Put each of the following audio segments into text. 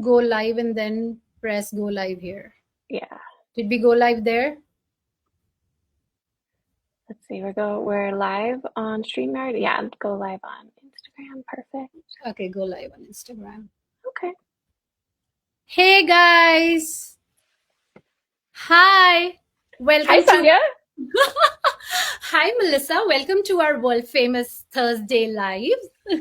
go live and then press go live here. Yeah. Did we go live there? Let's see. We're live on StreamYard. Yeah, go live on Instagram. Perfect. Okay, go live on Instagram. Okay. Hey guys. Hi. Hi, Welcome to Sandhya. Hi Melissa. Welcome to our world famous Thursday live.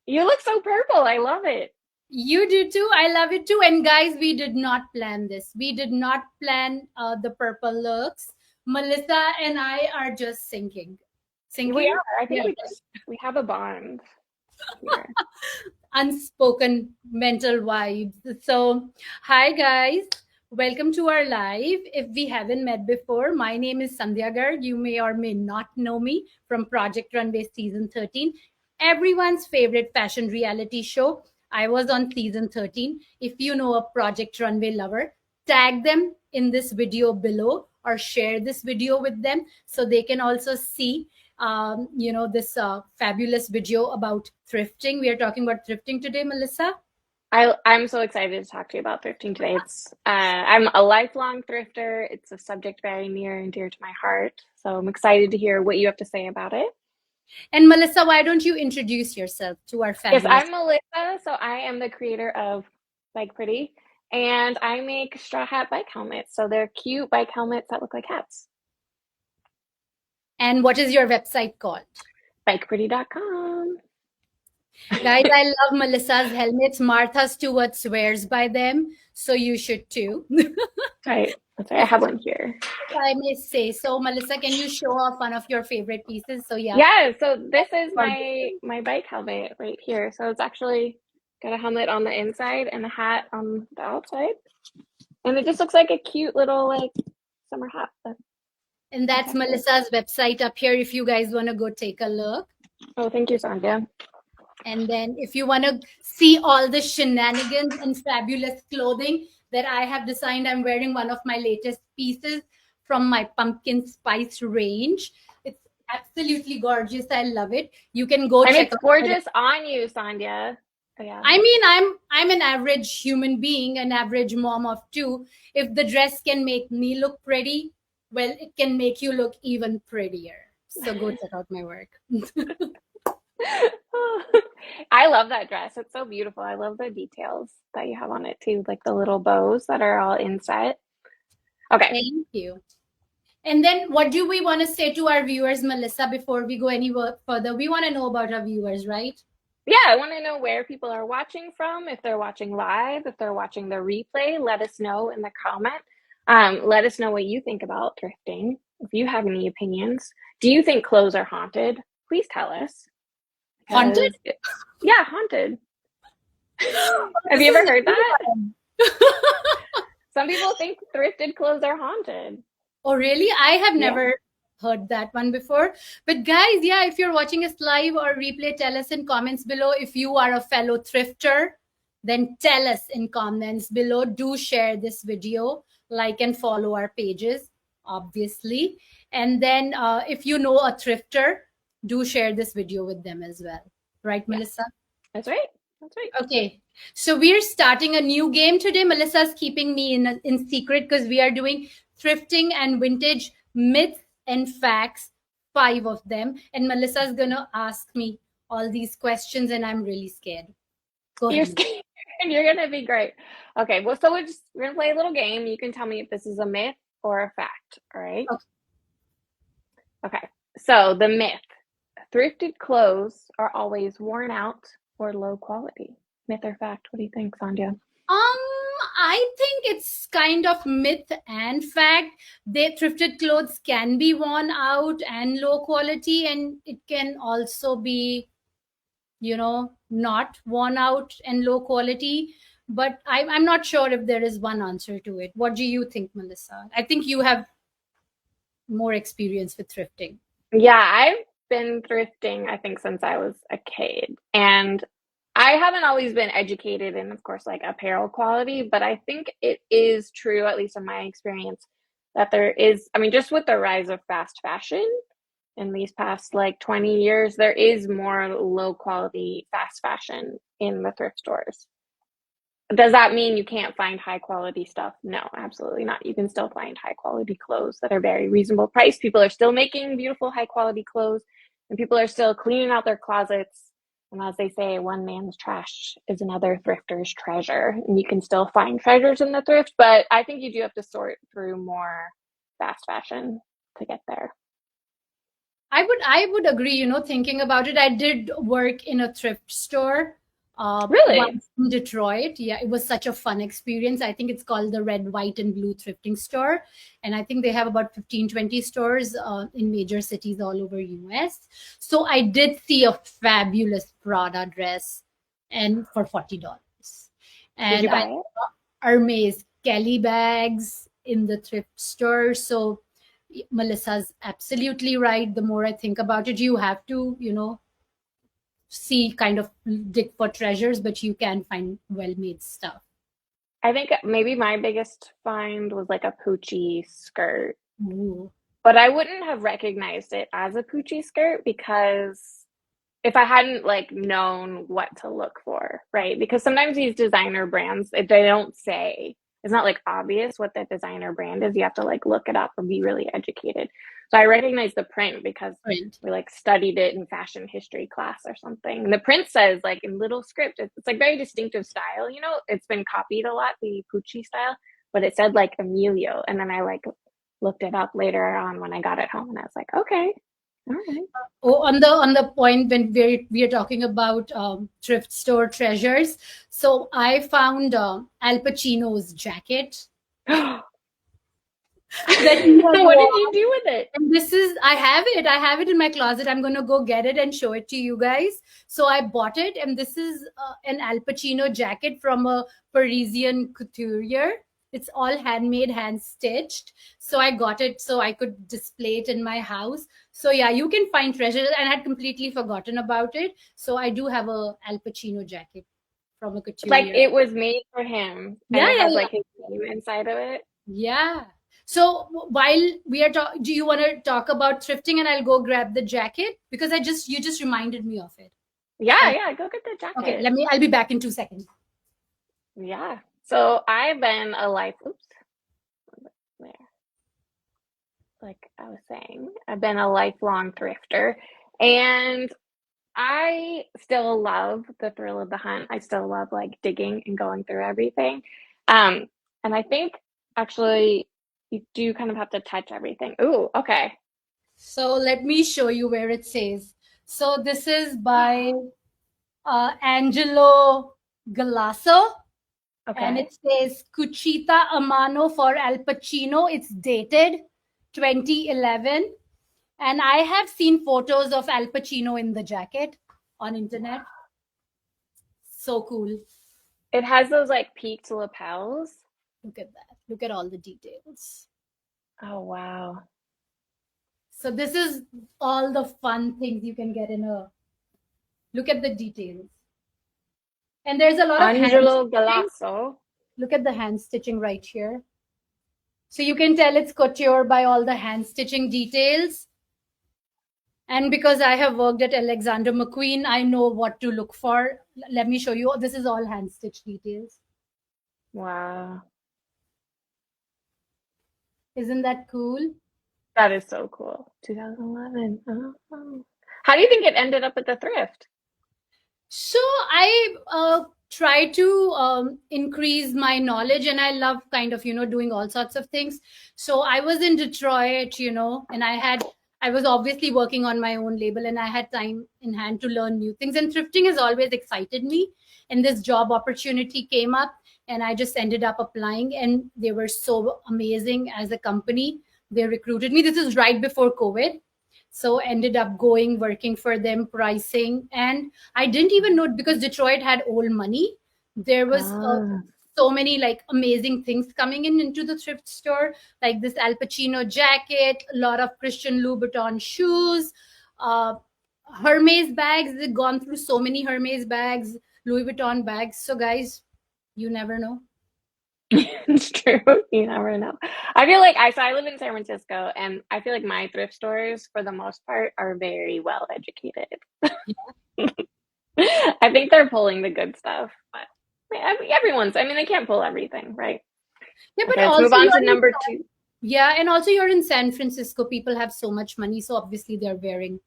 You look so purple. I love it. You do too. I love it too. And guys, we did not plan this. We did not plan the purple looks. Melissa and I are just syncing. We Syncing? are. I think Yeah. we have a bond here. Unspoken mental vibes. So, hi guys. Welcome to our live. If we haven't met before, my name is Sandhya Garg. You may or may not know me from Project Runway season 13, everyone's favorite fashion reality show. I was on season 13. If you know a Project Runway lover, tag them in this video below or share this video with them so they can also see this fabulous video about thrifting. We are talking about thrifting today, Melissa. I'm so excited to talk to you about thrifting today. I'm a lifelong thrifter. It's a subject very near and dear to my heart. So I'm excited to hear what you have to say about it. And Melissa, why don't you introduce yourself to our Yes, fabulous? I'm Melissa. So I am the creator of Bike Pretty, and I make straw hat bike helmets. So they're cute bike helmets that look like hats. And what is your website called? Bikepretty.com. Guys, I love Melissa's helmets. Martha Stewart swears by them, so you should too. Right. That's right. I if, have one here. if I may say so, Melissa, can you show off one of your favorite pieces? So yeah. Yeah, so this is my bike helmet right here. So it's actually got a helmet on the inside and a hat on the outside. And it just looks like a cute little like summer hat. And that's Melissa's website up here if you guys want to go take a look. Oh, thank you, Sandhya. And then if you want to see all the shenanigans and fabulous clothing that I have designed, I'm wearing one of my latest pieces from my pumpkin spice range. It's absolutely gorgeous. I love it. You can go And check it's out. gorgeous on you, Sandhya. Oh, yeah. I mean, I'm an average human being, an average mom of two. If the dress can make me look pretty, well, it can make you look even prettier. So go check out my work. I love that dress. It's so beautiful. I love the details that you have on it too, like the little bows that are all inset. Okay. Thank you. And then, what do we want to say to our viewers, Melissa, before we go any further? We want to know about our viewers, right? Yeah, I want to know where people are watching from, if they're watching live, if they're watching the replay, let us know in the comment. Let us know what you think about thrifting. If you have any opinions. Do you think clothes are haunted? Please tell us. Haunted? Yeah, haunted. Have This you is ever a heard new that? one. Some people think thrifted clothes are haunted. Oh, really? I have Yeah. never heard that one before. But guys, yeah, if you're watching us live or replay, tell us in comments below. If you are a fellow thrifter, then tell us in comments below. Do share this video, like and follow our pages, obviously. And then if you know a thrifter, do share this video with them as well. Right, Yeah, Melissa? that's right. That's right. Okay. So we're starting a new game today. Melissa's keeping me in secret because we are doing thrifting and vintage myths and facts, 5 of them. And Melissa's gonna ask me all these questions, and I'm really scared. Go You're ahead, Melissa. scared. You're gonna be great. Okay, well, so we're gonna play a little game. You can tell me if this is a myth or a fact. All right. Okay. Okay. So the myth: thrifted clothes are always worn out or low quality. Myth or fact? What do you think, Sandhya? I think it's kind of myth and fact. They thrifted clothes can be worn out and low quality, and it can also be not worn out and low quality. But I'm not sure if there is one answer to it. What do you think, Melissa? I think you have more experience with thrifting. Yeah, I've been thrifting, I think, since I was a kid. And I haven't always been educated in, of course, like apparel quality, but I think it is true, at least in my experience, that there is, I mean, just with the rise of fast fashion in these past like 20 years, there is more low quality fast fashion in the thrift stores. Does that mean you can't find high quality stuff? No, absolutely not. You can still find high quality clothes that are very reasonable price. People are still making beautiful high quality clothes, and people are still cleaning out their closets. And as they say, one man's trash is another thrifter's treasure. And you can still find treasures in the thrift, but I think you do have to sort through more fast fashion to get there. I would agree, thinking about it. I did work in a thrift store Really? once in Detroit. Yeah, it was such a fun experience. I think it's called the Red, White, and Blue Thrifting Store. And I think they have about 15, 20 stores in major cities all over US. So I did see a fabulous Prada dress and for $40. Did you And I buy it? saw Hermes Kelly bags in the thrift store. So Melissa's absolutely right. The more I think about it, you have to, see kind of dig for treasures, but you can find well made stuff. I think maybe my biggest find was like a Poochie skirt. Ooh. But I wouldn't have recognized it as a Poochie skirt because if I hadn't like known what to look for, right? Because sometimes these designer brands, they don't say, it's not like obvious what the designer brand is. You have to like look it up or be really educated. So I recognize the print because Print. we like studied it in fashion history class or something. And the print says like in little script, it's like very distinctive style. You know, it's been copied a lot, the Pucci style, but it said like Emilio. And then I like looked it up later on when I got it home and I was like, okay, all right. Oh, on the point when we are talking about thrift store treasures, so I found Al Pacino's jacket that he has What did you worn. do with it? And this is, I have it in my closet. I'm going to go get it and show it to you guys. So I bought it, and this is an Al Pacino jacket from a Parisian couturier. It's all handmade, hand stitched. So I got it so I could display it in my house. So yeah, you can find treasures, and I had completely forgotten about it. So I do have a Al Pacino jacket from a Like couturier. it was made for him and Yeah, it yeah, has yeah. like his name inside of it. Yeah. So while we are talking, do you want to talk about thrifting, and I'll go grab the jacket because you just reminded me of it. Yeah, I yeah, go get the Okay. jacket. I'll be back in 2 seconds. Yeah. So I've been a life, oops, there. Like I was saying, I've been a lifelong thrifter and I still love the thrill of the hunt. I still love like digging and going through everything. Um, and I think actually you do kind of have to touch everything. Ooh, okay. So let me show you where it says. So this is by Angelo Galasso, and Okay. it says Cucita a mano for Al Pacino. It's dated 2011, and I have seen photos of Al Pacino in the jacket on internet. So cool. It has those like peaked lapels. Look at that. Look at all the details. Oh, wow. So this is all the fun things you can get in a look at the details. And there's a lot of hand Angelo stitching. Galasso. Look at the hand stitching right here. So you can tell it's couture by all the hand stitching details. And because I have worked at Alexander McQueen, I know what to look for. Let me show you. This is all hand stitch details. Wow. Isn't that cool? That is so cool. 2011. Oh. How do you think it ended up at the thrift? So I try to increase my knowledge, and I love kind of doing all sorts of things. So I was in Detroit, and I was obviously working on my own label, and I had time in hand to learn new things. And thrifting has always excited me. And this job opportunity came up, and I just ended up applying, and they were so amazing as a company. They recruited me. This is right before COVID, so ended up going working for them, pricing. And I didn't even know, because Detroit had old money. There was Ah. so many like amazing things coming in into the thrift store, like this Al Pacino jacket, a lot of Christian Louboutin shoes, uh, Hermes bags. They've gone through so many Hermes bags, Louis Vuitton bags. So guys, you never know. It's true. You never know. I feel like I live in San Francisco and I feel like my thrift stores for the most part are very well educated. I think they're pulling the good stuff, but everyone's. I mean, they can't pull everything, right? Yeah, but Okay, let's move also on to you're in, number two. yeah, and also you're in San Francisco. People have so much money, so obviously they're wearing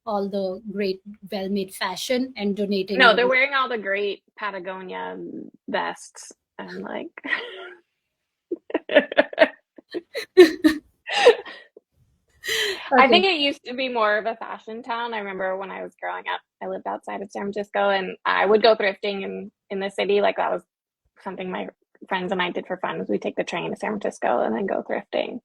all the great, well-made fashion and donating No, they're money. wearing all the great Patagonia vests and like. I Okay. think it used to be more of a fashion town. I remember when I was growing up, I lived outside of San Francisco and I would go thrifting in the city. Like that was something my friends and I did for fun was we take the train to San Francisco and then go thrifting.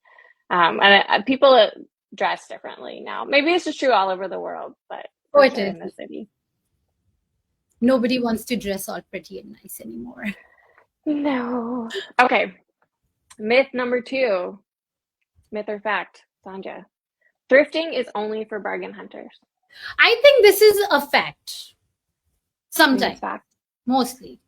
And people dress differently now. Maybe it's just true all over the world, but Oh, for it sure is. in the city. Nobody wants to dress all pretty and nice anymore. No. Okay. Myth number two, myth or fact, Sandhya. Thrifting is only for bargain hunters. I think this is a fact. I think it's Sometimes, fact. mostly.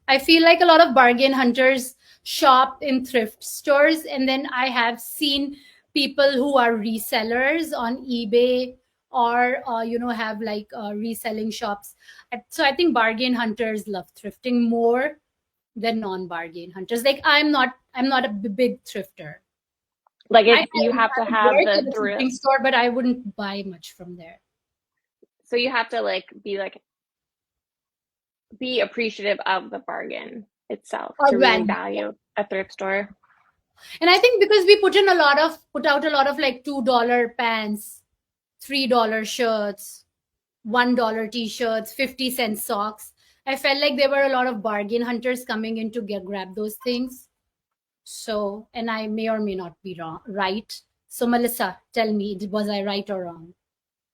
I feel like a lot of bargain hunters shop in thrift stores, and then I have seen people who are resellers on eBay or have like reselling shops. So I think bargain hunters love thrifting more than non-bargain hunters. Like I'm not a big thrifter. Like I, if you I have to would have work the at a thrift, thrifting store, but I wouldn't buy much from there. so you have to be appreciative of the bargain itself Or to really value. value a thrift store. And I think because we put out a lot of like $2 pants, $3 shirts, $1 t-shirts, 50-cent socks. I felt like there were a lot of bargain hunters coming in to grab those things. So, and I may or may not be wrong, right? So, Melissa, tell me, was I right or wrong?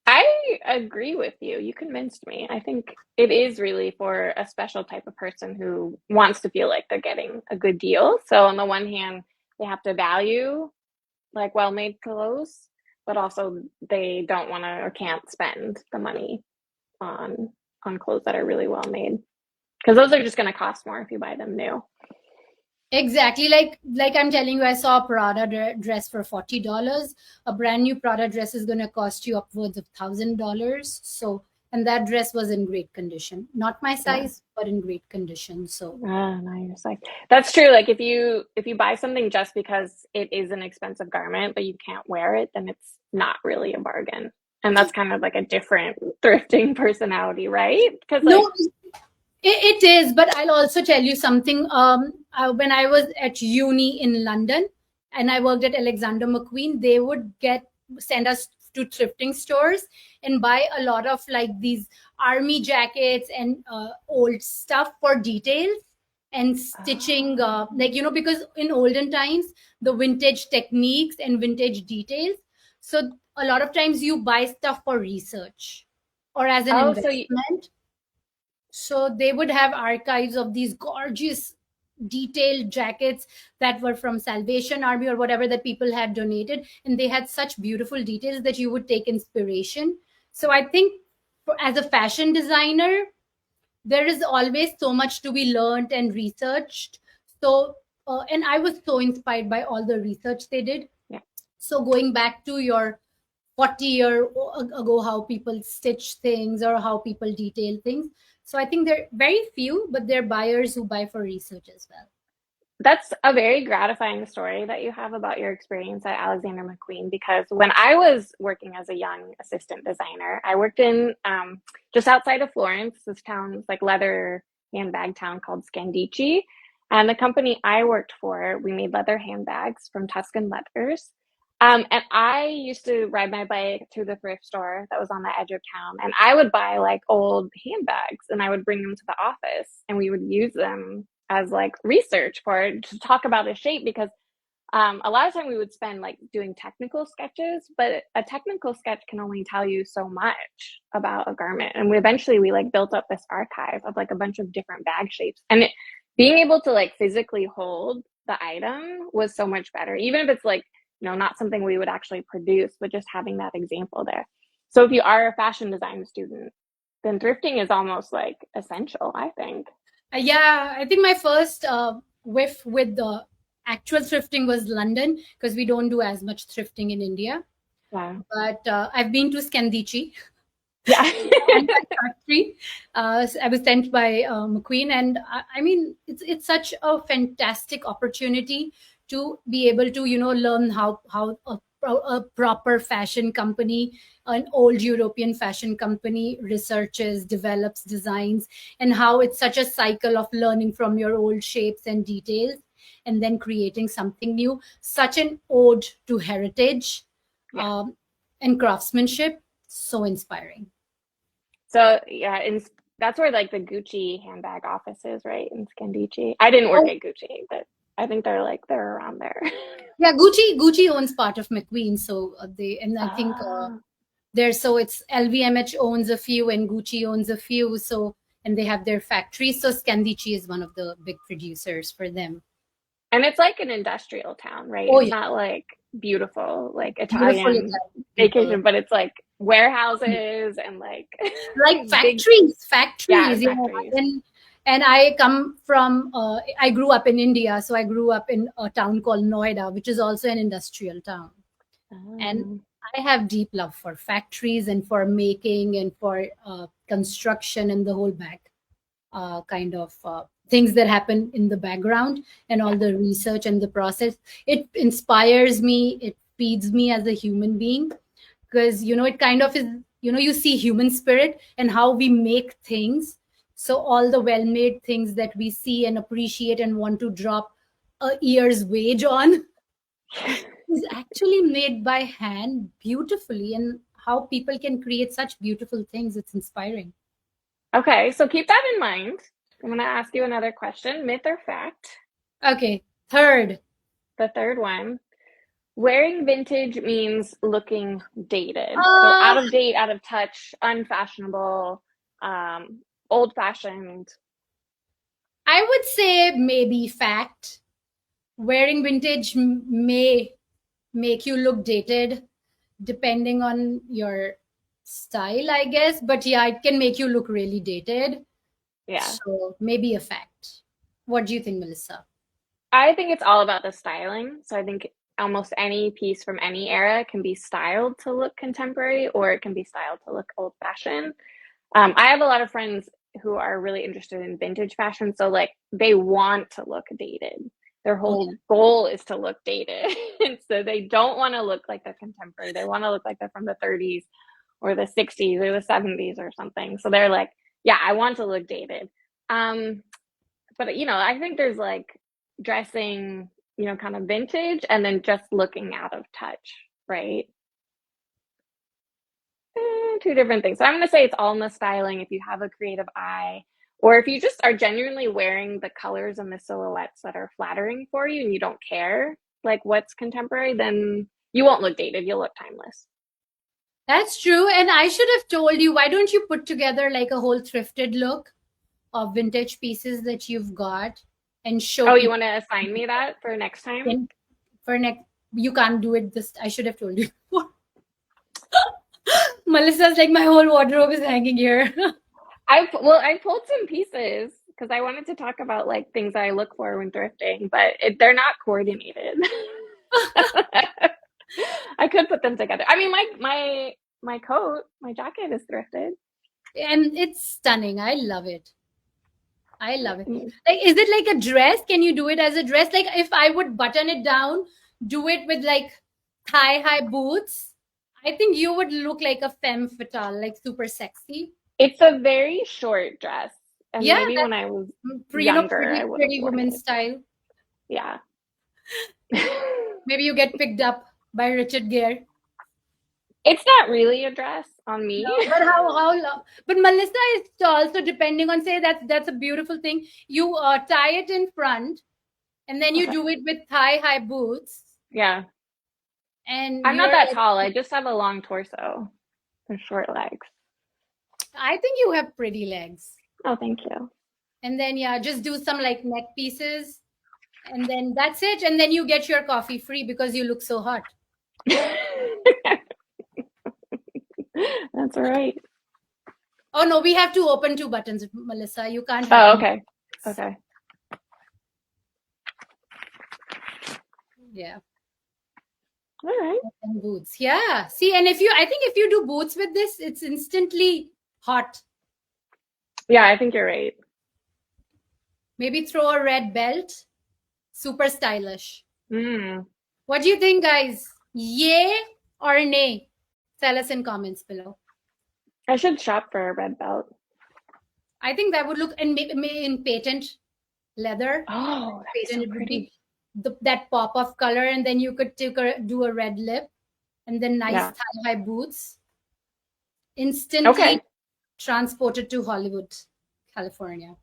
I agree with you. You convinced me. I think it is really for a special type of person who wants to feel like they're getting a good deal. So on the one hand, they have to value like well-made clothes, but also they don't want to or can't spend the money on clothes that are really well made because those are just going to cost more if you buy them new. Exactly, like I'm telling you, I saw a Prada dress for $40. A brand new Prada dress is going to cost you upwards of $1,000. So, and that dress was in great condition, not my Yeah. size, but in great condition. So, Nice. Like that's true. Like if you buy something just because it is an expensive garment, but you can't wear it, then it's not really a bargain. And that's kind of like a different thrifting personality, right? Because like, no, it is. But I'll also tell you something. When I was at uni in London and I worked at Alexander McQueen, they would send us to thrifting stores and buy a lot of like these army jackets and old stuff for details and stitching. Because in olden times the vintage techniques and vintage details. So a lot of times you buy stuff for research or as an oh, so you, investment, so they would have archives of these gorgeous detailed jackets that were from Salvation Army or whatever that people had donated. And they had such beautiful details that you would take inspiration. So I think as a fashion designer, there is always so much to be learned and researched. So, and I was so inspired by all the research they did. yeah. So going back to your 40-year ago, how people stitch things or how people detail things. So I think there are very few, but there are buyers who buy for research as well. That's a very gratifying story that you have about your experience at Alexander McQueen because when I was working as a young assistant designer, I worked in just outside of Florence, this town's like leather handbag town called Scandicci. And the company I worked for, we made leather handbags from Tuscan leathers. And I used to ride my bike to the thrift store that was on the edge of town, and I would buy like old handbags and I would bring them to the office and we would use them as like research for to talk about a shape because a lot of time we would spend like doing technical sketches, but a technical sketch can only tell you so much about a garment. And we like built up this archive of like a bunch of different bag shapes, and being able to like physically hold the item was so much better, even if it's like not something we would actually produce, but just having that example there. So if you are a fashion design student, then thrifting is almost like essential, I think. Yeah, I think my first whiff with the actual thrifting was London because we don't do as much thrifting in India. Yeah. But I've been to Scandici Yeah. and my factory. I was sent by McQueen, and I mean, it's such a fantastic opportunity to be able to learn how a proper fashion company, an old European fashion company, researches, develops designs, and how it's such a cycle of learning from your old shapes and details, and then creating something new. Such an ode to heritage, Yeah. um, and craftsmanship. So inspiring. So yeah, that's where like the Gucci handbag office is, right? In Scandicci. I didn't work Oh, at Gucci, but I think they're around there. yeah, Gucci owns part of McQueen, so they and I think Ah. there's so it's LVMH owns a few and Gucci owns a few, so and they have their factories. So Scandici is one of the big producers for them. And it's like an industrial town, right? Oh It's yeah, not like beautiful, like beautiful Italian Italian people, vacation, but it's like warehouses and like like big, yeah, factories, factories. and I come from I grew up in India, so I grew up in a town called Noida, which is also an industrial town. And Oh, I have deep love for factories and for making and for construction and the whole back kind of things that happen in the background and all yeah. the research and the process. It inspires me. It feeds me as a human being, because it kind of is, you see human spirit and how we make things. So all the well made things that we see and appreciate and want to drop a year's wage on is actually made by hand beautifully, and how people can create such beautiful things, it's inspiring. Okay, so keep that in mind. I'm gonna ask you another question, myth or fact? Okay, third. The third one. Wearing vintage means looking dated. So uh out of date, out of touch, unfashionable, old fashioned. I would say maybe fact. Wearing vintage may make you look dated depending on your style, I guess, but yeah, it can make you look really dated. Yeah. So maybe a fact. What do you think, Melissa? I think it's all about the styling. So I think almost any piece from any era can be styled to look contemporary or it can be styled to look old fashioned. I have a lot of friends who are really interested in vintage fashion. So, like, they want to look dated. Their Oh yeah. whole goal is to look dated. And so they don't want to look like they're contemporary. They want to look like they're from the 30s or the 60s or the 70s or something. So they're like, yeah, I want to look dated. Um, but I think there's like dressing, kind of vintage and then just looking out of touch, right? Two different things. So I'm going to say it's all in the styling if you have a creative eye, or if you just are genuinely wearing the colors and the silhouettes that are flattering for you and you don't care like what's contemporary, then you won't look dated. You'll look timeless. That's true. And I should have told you, why don't you put together like a whole thrifted look of vintage pieces that you've got and show Oh, you people? want to assign me that for next time? And for next, you can't do it this. I should have told you. Melissa's like, my whole wardrobe is hanging here. I pulled some pieces because I wanted to talk about like things I look for when thrifting, but they're not coordinated. I could put them together. I mean, my coat, my jacket is thrifted. And it's stunning. I love it. I love it. Mm. Like, is it like a dress? Can you do it as a dress? Like, if I would button it down, do it with like thigh high boots, I think you would look like a femme fatale, like super sexy. It's a very short dress, and Yeah, maybe when I was that's younger, I pretty would have pretty worn woman it. style. Yeah. Maybe you get picked up by Richard Gere. It's not really a dress on No, me. but how long? But Melissa is also depending on, say, that's a beautiful thing. You tie it in front, and then you Okay. do it with thigh high boots, Yeah. and I'm not you're that like, tall. I just have a long torso and short legs. I think you have pretty legs. Oh, thank you. And then yeah, just do some like neck pieces, and then that's it. And then you get your coffee free because you look so hot. That's all right. Oh no, we have to open two buttons, Melissa. You can't have Oh, them. okay. Okay. Yeah. All right. And boots. Yeah. See, and I think if you do boots with this, it's instantly hot. Yeah, I think you're right. Maybe throw a red belt. Super stylish. Mm. What do you think, guys? Yay or nay? Tell us in comments below. I should shop for a red belt. I think that would look, and maybe in patent leather. Oh, that'd be Patent, so it would pretty. be that pop of color, and then you could do a red lip, and then nice Yeah. thigh-high boots. Instantly Okay. transported to Hollywood, California.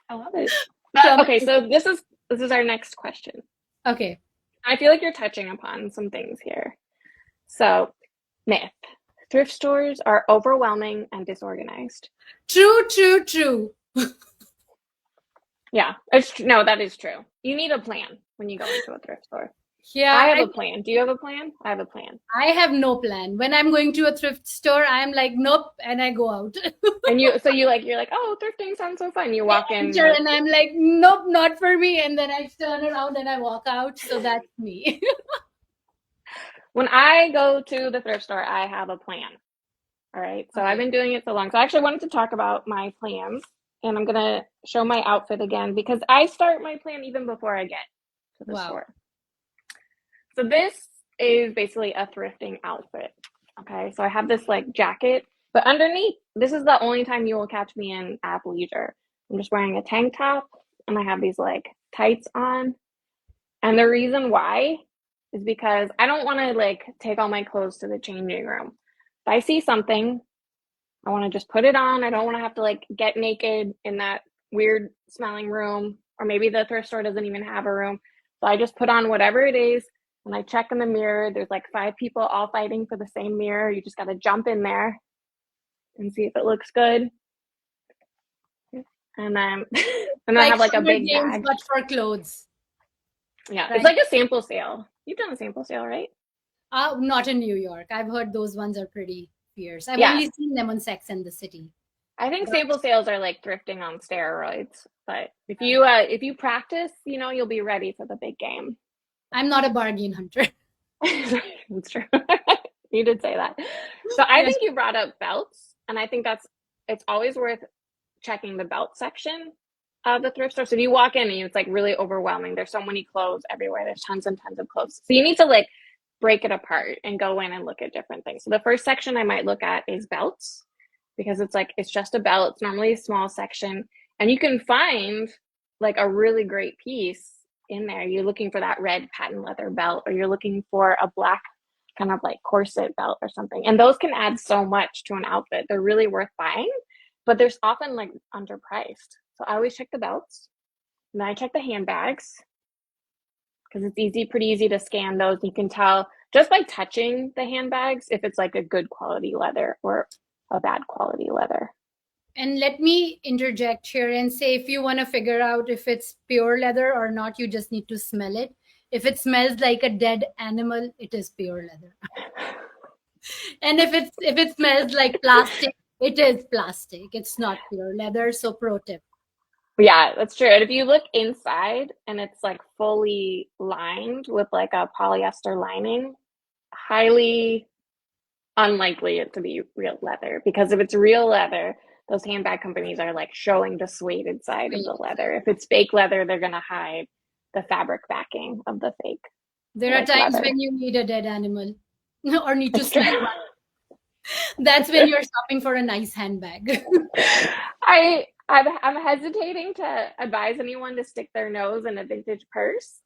I love it. From Okay, so this is our next question. okay, I feel like you're touching upon some things here. So, myth. Thrift stores are overwhelming and disorganized. true. Yeah, no, that is true. You need a plan when you go into a thrift store. Yeah, I have a plan. Do you have a plan? I have a plan. I have no plan. When I'm going to a thrift store, I'm like, nope, and I go out. And you're like, oh, thrifting sounds so fun. You walk in Enter, and I'm like, nope, not for me. And then I turn around and I walk out. So that's me. when I go to the thrift store, I have a plan. All right. So I've been doing it so long. So I actually wanted to talk about my plans, and I'm gonna show my outfit again because I start my plan even before I get to the Wow. store. So this is basically a thrifting outfit. Okay. So I have this like jacket, but underneath, this is the only time you will catch me in athleisure. I'm just wearing a tank top and I have these like tights on. And the reason why is because I don't want to like take all my clothes to the changing room. If I see something, I want to just put it on. I don't want to have to like get naked in that weird smelling room, or maybe the thrift store doesn't even have a room. So I just put on whatever it is. When I check in the mirror, there's like 5 people all fighting for the same mirror. You just got to jump in there and see if it looks good. And then I have like a Hunger big Games, bag. but for clothes. Yeah, Right? it's like a sample sale. You've done a sample sale, right? Not in New York. I've heard those ones are pretty fierce. I've Yeah. only seen them on Sex and the City. I think sample sales are like thrifting on steroids. But if you practice, you'll be ready for the big game. I'm not a bargain hunter. That's true. You did say that. So I think you brought up belts, and I think it's always worth checking the belt section of the thrift store. So if you walk in and it's like really overwhelming, there's so many clothes everywhere. There's tons and tons of clothes. So you need to like break it apart and go in and look at different things. So the first section I might look at is belts, because it's just a belt. It's normally a small section, and you can find like a really great piece in there. You're looking for that red patent leather belt, or you're looking for a black kind of like corset belt or something. And those can add so much to an outfit. They're really worth buying, but there's often like underpriced. So I always check the belts. And then I check the handbags, because it's pretty easy to scan those. You can tell just by touching the handbags if it's like a good quality leather or a bad quality leather. And let me interject here and say, if you want to figure out if it's pure leather or not, you just need to smell it. If it smells like a dead animal, it is pure leather. And if it smells like plastic, it is plastic. It's not pure leather. So pro tip. Yeah, that's true. And if you look inside and it's like fully lined with like a polyester lining, highly unlikely it to be real leather. Because if it's real leather, those handbag companies are like showing the suede side of the leather. If it's fake leather, they're going to hide the fabric backing of the fake. There are times when you need a dead animal or need to smell one. That's when you're shopping for a nice handbag. I'm hesitating to advise anyone to stick their nose in a vintage purse.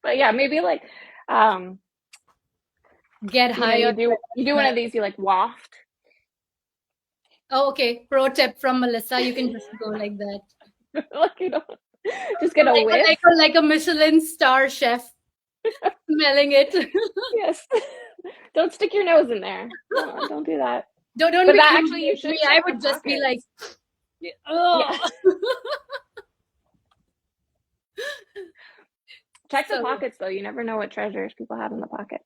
But yeah, maybe like get high. You do one of these, you like waft. Oh, okay. Pro tip from Melissa. You can just go like that. Like, just get a whiff. Like a Michelin star chef smelling it. Yes. Don't stick your nose in there. No, don't do that. Don't but be that actually you should me. I would just be like, oh. Yeah. Check the pockets though. You never know what treasures people have in the pockets.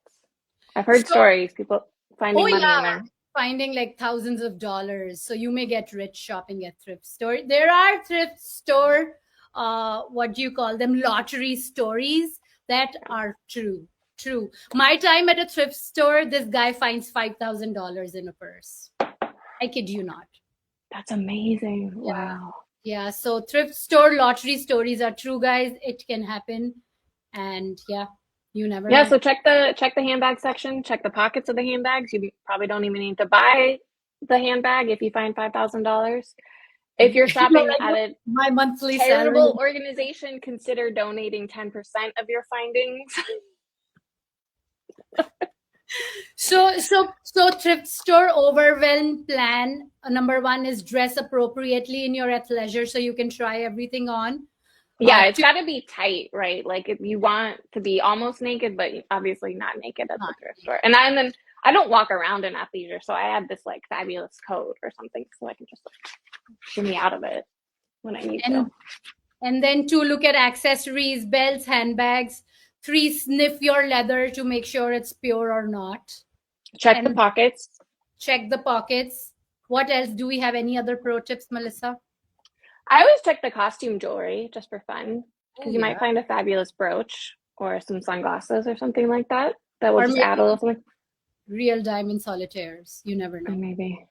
I've heard stories, people finding money in there. Finding like thousands of dollars. So you may get rich shopping at thrift store. There are thrift store, what do you call them? Lottery stories that are true. True. My time at a thrift store, this guy finds $5,000 in a purse. I kid you not. That's amazing. Yeah. Wow. Yeah. So thrift store lottery stories are true, guys. It can happen. And yeah, you never Yeah, know. so check the handbag section, check the pockets of the handbags. You probably don't even need to buy the handbag if you find $5,000. If you're No, shopping like at a my monthly salary. charitable organization, consider donating 10% of your findings. So thrift store overwhelm plan. Number one is dress appropriately in your athleisure so you can try everything on. Yeah, it's Two, got to be tight, right? Like if you want to be almost naked, but obviously not naked at the thrift store. And then I don't walk around in athleisure, so I have this like fabulous coat or something so I can just like shimmy out of it when I need to. and and then two, look at accessories, belts, handbags. Three, sniff your leather to make sure it's pure or not. Check the And pockets. check the pockets. What else? Do we have any other pro tips, Melissa? I always check the costume jewelry just for fun Oh because you yeah. might find a fabulous brooch or some sunglasses or something like that that will Or just add a maybe little something. real diamond solitaires. You never Or know. maybe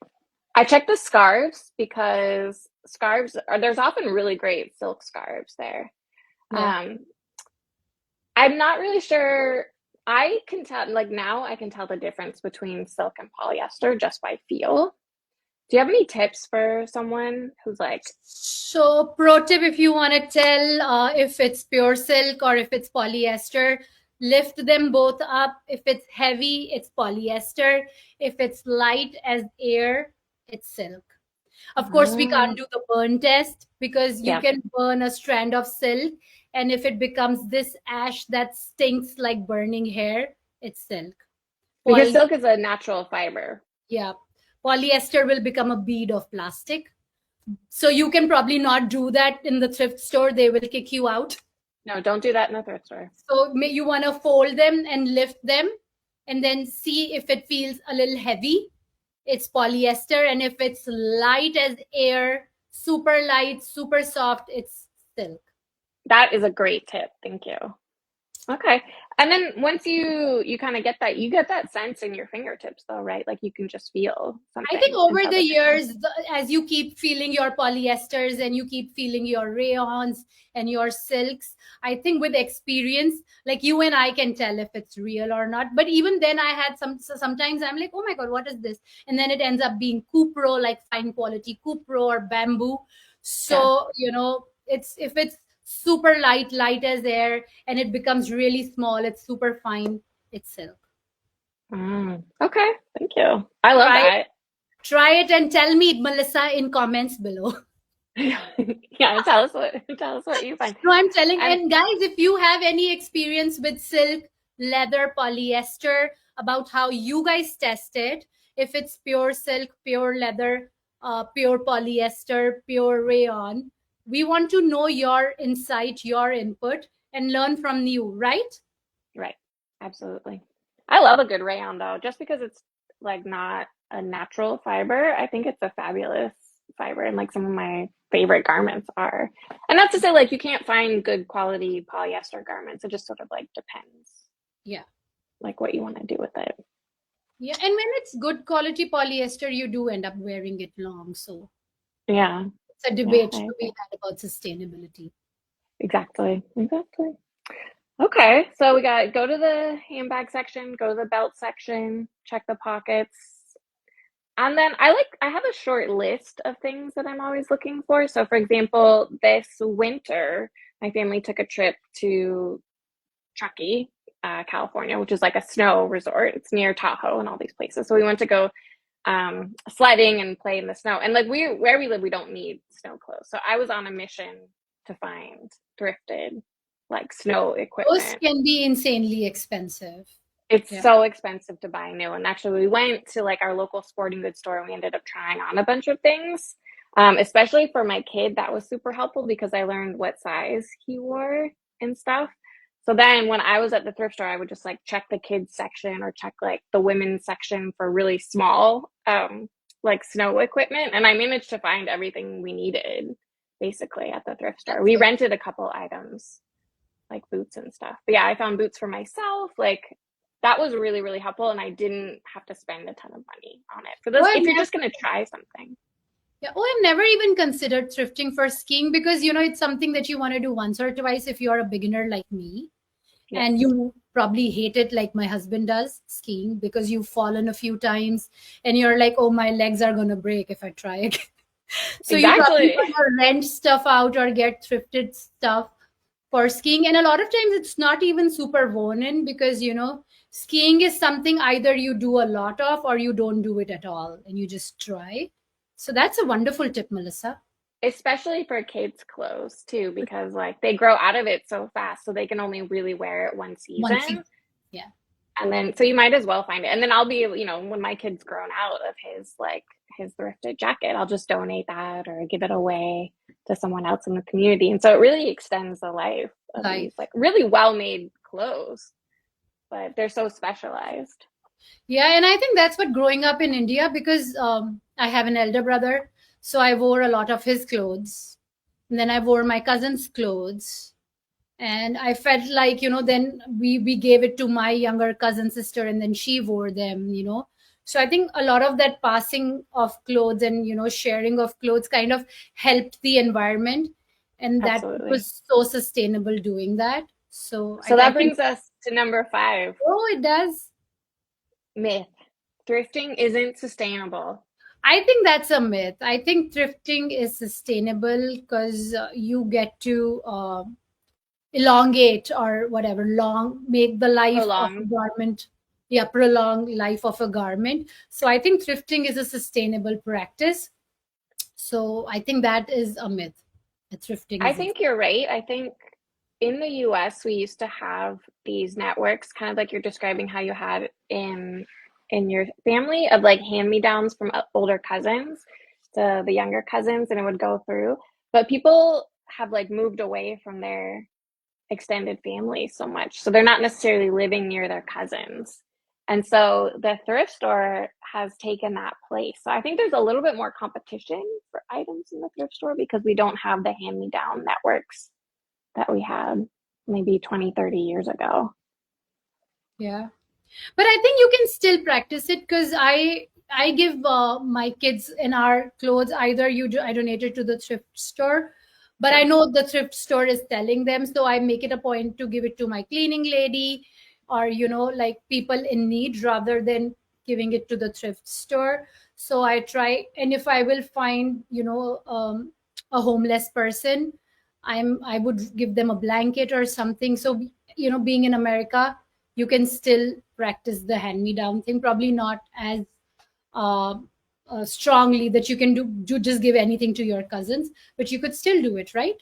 I check the scarves because scarves are there's often really great silk scarves there. Yeah. Um, I'm not really sure. I can tell, like now, I can tell the difference between silk and polyester just by feel. Do you have any tips for someone who's like, So, pro tip, if you want to tell if it's pure silk or if it's polyester, lift them both up. If it's heavy, it's polyester. If it's light as air, it's silk. Of course, we can't oh, do the burn test because you yeah, can burn a strand of silk, and if it becomes this ash that stinks like burning hair, it's silk. because Poly, silk is a natural fiber. yeah, polyester will become a bead of plastic. So you can probably not do that in the thrift store. They will kick you out. No, don't do that in a thrift store. So you want to fold them and lift them and then see if it feels a little heavy. It's polyester. And if it's light as air, super light, super soft, it's silk. That is a great tip. Thank you. Okay. And then once you kind of get that, you get that sense in your fingertips though, right? Like you can just feel I think something and over tell the the difference. years, as you keep feeling your polyesters and you keep feeling your rayons and your silks, I think with experience, like you and I can tell if it's real or not. But even then, I had sometimes I'm like, oh my god, what is this? And then it ends up being cupro, like fine quality cupro or bamboo. Yeah. So it's if it's super light, light as air, and it becomes really small, it's super fine. It's silk. Okay. Thank you. I love Try that. Try it and tell me, Melissa, in comments below. Yeah, tell us what you find. No, I'm telling. And And guys, if you have any experience with silk, leather, polyester, about how you guys test it, if it's pure silk, pure leather, pure polyester, pure rayon, we want to know your insight, your input, and learn from you, right? right, absolutely. I love a good rayon though, just because it's like not a natural fiber. I think it's a fabulous fiber, and like some of my favorite garments are. And not to say like you can't find good quality polyester garments. It just sort of like depends, Yeah. like what you want to do with it. Yeah. And when it's good quality polyester, you do end up wearing it long. So Yeah, it's a yeah, debate I to be agree. had about sustainability. Exactly, exactly. Okay, so we got go to the handbag section, go to the belt section, check the pockets. And then I have a short list of things that I'm always looking for. So for example, this winter, my family took a trip to Truckee, California, which is like a snow resort. It's near Tahoe and all these places. So we went to go sledding and play in the snow. And like where we live, we don't need snow clothes. So I was on a mission to find thrifted like snow Those equipment. can be insanely expensive. It's Yeah. so expensive to buy new. And actually, we went to like our local sporting goods store and we ended up trying on a bunch of things. Especially for my kid, that was super helpful because I learned what size he wore and stuff. So then when I was at the thrift store, I would just like check the kids section or check like the women's section for really small like snow equipment. And I managed to find everything we needed basically at the thrift store. That's We good. rented a couple items. like boots and stuff. But yeah, I found boots for myself. Like that was really, really helpful. And I didn't have to spend a ton of money on it for Oh, this if you're just going to try something. yeah. Oh, I've never even considered thrifting for skiing because, it's something that you want to do once or twice if you're a beginner like me. And Yes, you probably hate it like my husband does, skiing, because you've fallen a few times and you're like, oh, my legs are going to break if I try again. So you probably exactly. want to rent stuff out or get thrifted stuff for skiing. And a lot of times it's not even super worn in because, skiing is something either you do a lot of or you don't do it at all and you just try. So that's a wonderful tip, Melissa. Especially for kids' clothes too, because like they grow out of it so fast, so they can only really wear it one One thing. season. Yeah. And then, so you might as well find it. And then I'll be, when my kid's grown out of his thrifted jacket, I'll just donate that or give it away to someone else in the community. And so it really extends the life of Life. these like really well-made clothes, but they're so specialized. Yeah, and I think that's what growing up in India because I have an elder brother, so I wore a lot of his clothes. And then I wore my cousin's clothes. And I felt like, then we gave it to my younger cousin sister and then she wore them. So I think a lot of that passing of clothes and, sharing of clothes kind of helped the environment and that it Absolutely. was so sustainable doing that. So So I that think, brings us to number 5, oh, it does. myth. Thrifting isn't sustainable. I think that's a myth. I think thrifting is sustainable because you get to elongate or whatever, long, make the life of a Prolong. garment, yeah, prolong life of a garment. So I think thrifting is a sustainable practice. So I think that is a myth. That thrifting I is. think you're right. I think in the US we used to have these networks, kind of like you're describing how you had in your family of like hand-me-downs from older cousins to the younger cousins, and it would go through. But people have like moved away from their extended family so much. So they're not necessarily living near their cousins. And so the thrift store has taken that place. So I think there's a little bit more competition for items in the thrift store because we don't have the hand me down networks that we had maybe 20, 30 years ago. Yeah. But I think you can still practice it because I give my kids in our clothes either I donate it to the thrift store, but I Sure. know the thrift store is selling them, so I make it a point to give it to my cleaning lady or like people in need rather than giving it to the thrift store. So I try, and if I will find a homeless person, I would give them a blanket or something. So being in America, you can still practice the hand me down thing, probably not as uh, strongly that you can do just give anything to your cousins, but you could still do it, right?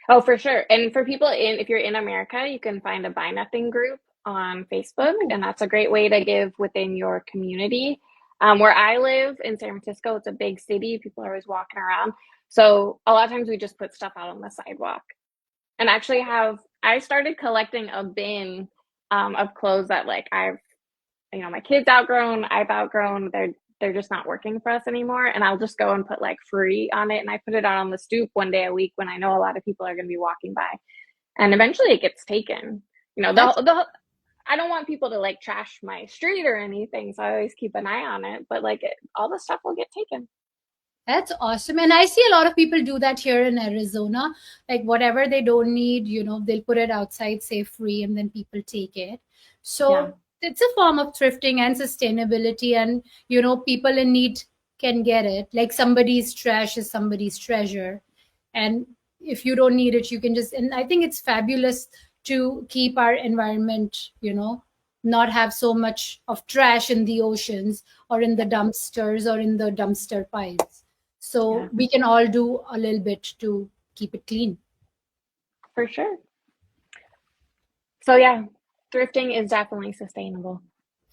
Oh, for sure. And for people if you're in America, you can find a buy nothing group on Facebook, Oh, and that's a great way to give within your community. Where I live in San Francisco, it's a big city. People are always walking around. So a lot of times we just put stuff out on the sidewalk. And actually I started collecting a bin of clothes that like my kids outgrown, I've outgrown. They're just not working for us anymore. And I'll just go and put like free on it. And I put it out on the stoop one day a week when I know a lot of people are going to be walking by. And eventually it gets taken. You know, that's I don't want people to like trash my street or anything. So I always keep an eye on it. But like all the stuff will get taken. That's awesome. And I see a lot of people do that here in Arizona. Like whatever they don't need, they'll put it outside, say free, and then people take it. Yeah. So it's a form of thrifting and sustainability. And, people in need can get it. Like somebody's trash is somebody's treasure. And if you don't need it, you can just, and I think it's fabulous to keep our environment, not have so much of trash in the oceans or in the dumpsters or in the dumpster piles. Yeah, So we can all do a little bit to keep it clean. for sure. So yeah, thrifting is definitely sustainable.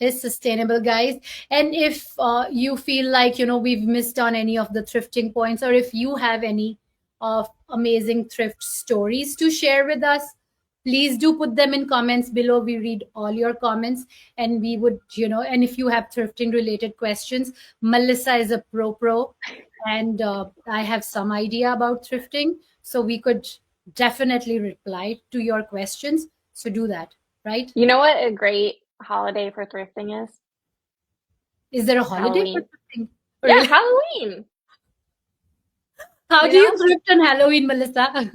Is sustainable, guys. And if you feel like we've missed on any of the thrifting points, or if you have any of amazing thrift stories to share with us, please do put them in comments below. We read all your comments, and we would and if you have thrifting related questions, Melissa is a pro, and I have some idea about thrifting, so we could definitely reply to your questions. So do that, right? You know what a great holiday for thrifting is? Is there a holiday for Halloween. thrifting? Yeah, Or Halloween. how You do you know? thrift on Halloween, Melissa?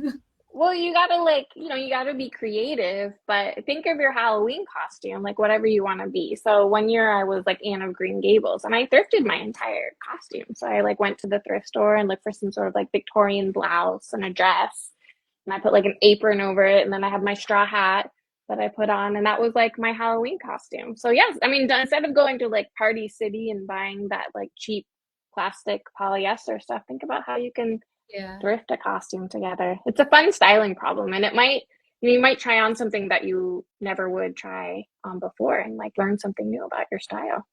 Well, you gotta you gotta be creative, but think of your Halloween costume, like whatever you want to be. So one year I was like Anne of Green Gables, and I thrifted my entire costume. So I like went to the thrift store and looked for some sort of like Victorian blouse and a dress, and I put like an apron over it, and then I had my straw hat that I put on, and that was like my Halloween costume. So yes, I mean instead of going to like Party City and buying that like cheap plastic polyester stuff, think about how you can Yeah. thrift a costume together. It's a fun styling problem, and it might you might try on something that you never would try on before, and like learn something new about your style.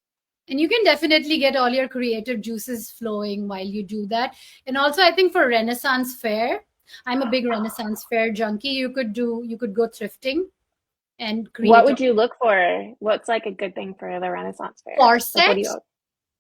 And you can definitely get all your creative juices flowing while you do that. And also, I think for Renaissance Fair, I'm a big Renaissance Fair junkie. You could go thrifting and What create a would you look for? What's like a good thing for the Renaissance fair? Like, what do corset, you?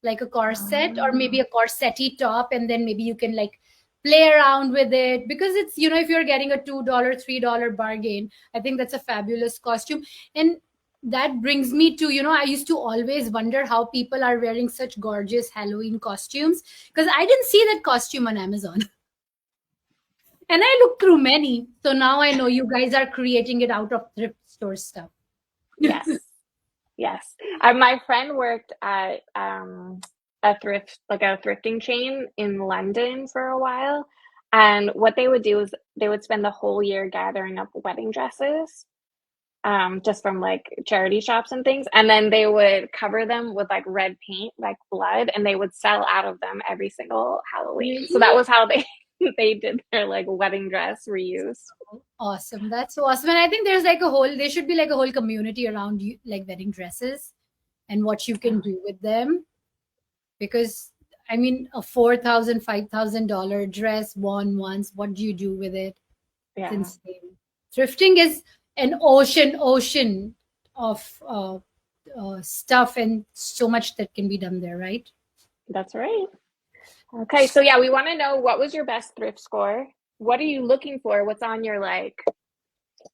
like a corset, or maybe Oh, a corsetti top, and then maybe you can like play around with it, because it's, if you're getting a $2 $3 bargain, I think that's a fabulous costume. And that brings me to, I used to always wonder how people are wearing such gorgeous Halloween costumes, because I didn't see that costume on Amazon. And I looked through many, so now I know you guys are creating it out of thrift store stuff. yes, yes. My friend worked at a a thrifting chain in London for a while. And what they would do is they would spend the whole year gathering up wedding dresses, just from like charity shops and things. And then they would cover them with like red paint, like blood, and they would sell out of them every single Halloween. So that Really? was how they they did their like wedding dress reuse. Awesome. That's so awesome. And I think there should be like a whole community around you, like wedding dresses and what you can do with them. Because, I mean, a $4,000, $5,000 dress worn once, what do you do with it? It's Yeah, insane. Thrifting is an ocean of stuff, and so much that can be done there, right? that's right. Okay, so yeah, we want to know what was your best thrift score? What are you looking for? What's on your like,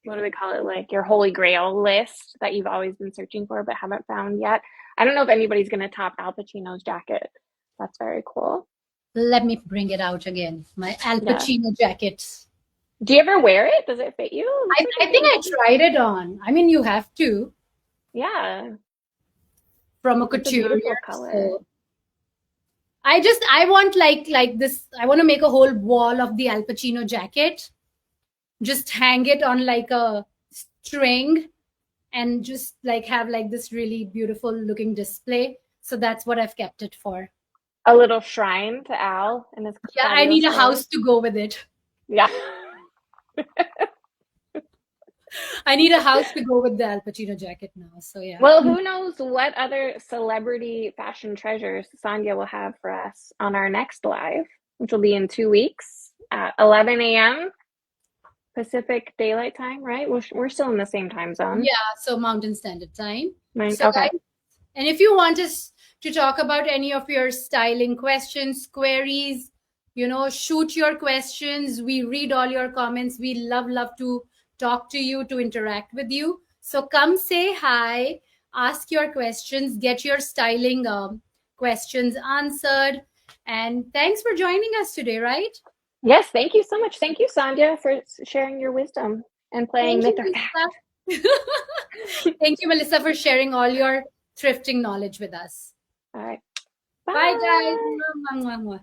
what do we call it? Like your holy grail list that you've always been searching for but haven't found yet? I don't know if anybody's going to top Al Pacino's jacket. That's very cool. Let me bring it out again. My Al Yeah. Pacino jacket. Do you ever wear it? Does it fit you? It looks like I it's think really I cute. tried it on. I mean, you have to, Yeah, from a it's a couturier. beautiful color. So I want like this. I want to make a whole wall of the Al Pacino jacket, just hang it on like a string, and just like have like this really beautiful looking display. So that's what I've kept it for. A little shrine to Al and his Yeah, I need fabulous a clothes. house to go with it. Yeah. I need a house to go with the Al Pacino jacket now. So yeah. Well, who knows what other celebrity fashion treasures Sandhya will have for us on our next live, which will be in 2 weeks at 11 a.m. Pacific Daylight Time, right? We're still in the same time zone. Yeah, so Mountain Standard Time. Right? So Okay. guys, and if you want us to talk about any of your styling questions, queries, shoot your questions. We read all your comments. We love to talk to you, to interact with you. So come say hi, ask your questions, get your styling questions answered. And thanks for joining us today, right? Yes, thank you so much. Thank you, Sandhya, for sharing your wisdom and playing Thank Myth you, or Fact. Melissa. Thank you, Melissa, for sharing all your thrifting knowledge with us. All right. Bye, guys. Bye. Mwah, mwah, mwah, mwah.